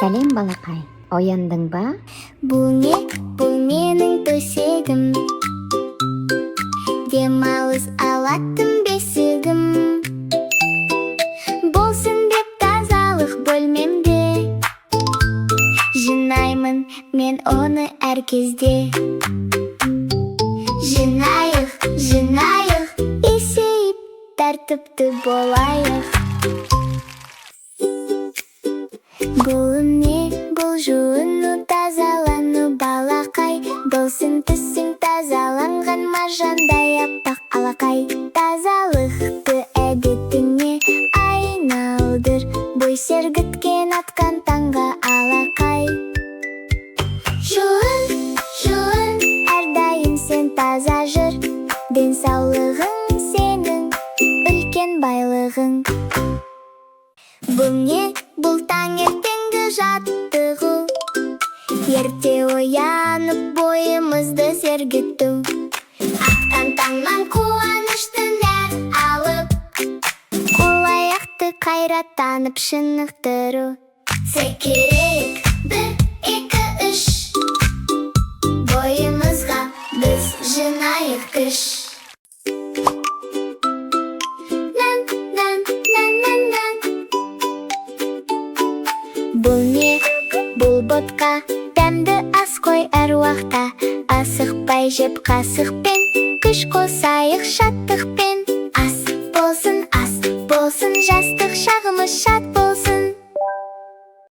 Сәлем, балақай. Ояндың ба? Бұл не? Бұл менің төсегім. Демалыс алатын бесігім. Болсын деп тазалық бөлмемде. Жинаймын мен оны әр кезде. Жинайық, жинайық, есейіп тәртіпті болайық. Бұл не? Бұл жуыну, тазалану, балақай. Болсын түсің тазаланған маржандай аппақ алақай. Тазалықты әдетіңе айналдыр, бой сергіткен атқан таңға алақай. Жуын, жуын, әрдайым сен таза жүр. Денсаулығың сенің үлкен байлығың. Бұл не? Бұл таңертеңгі жаттығу. Ерте оянып бойымызды сергіту. Ақтан таңнан қуанышты нәр алып, қол-аяқты қайраттанып шынықтыру. Секірейік, 1, 2, 3. Бойымызға біз жинайық күш. Бұл не? Бұл ботқа дәмді ас қой әр уақта. Асықпай жеп қасықпен, күш қосайық шаттықпен. Ас болсын, жастық шағымыз шат.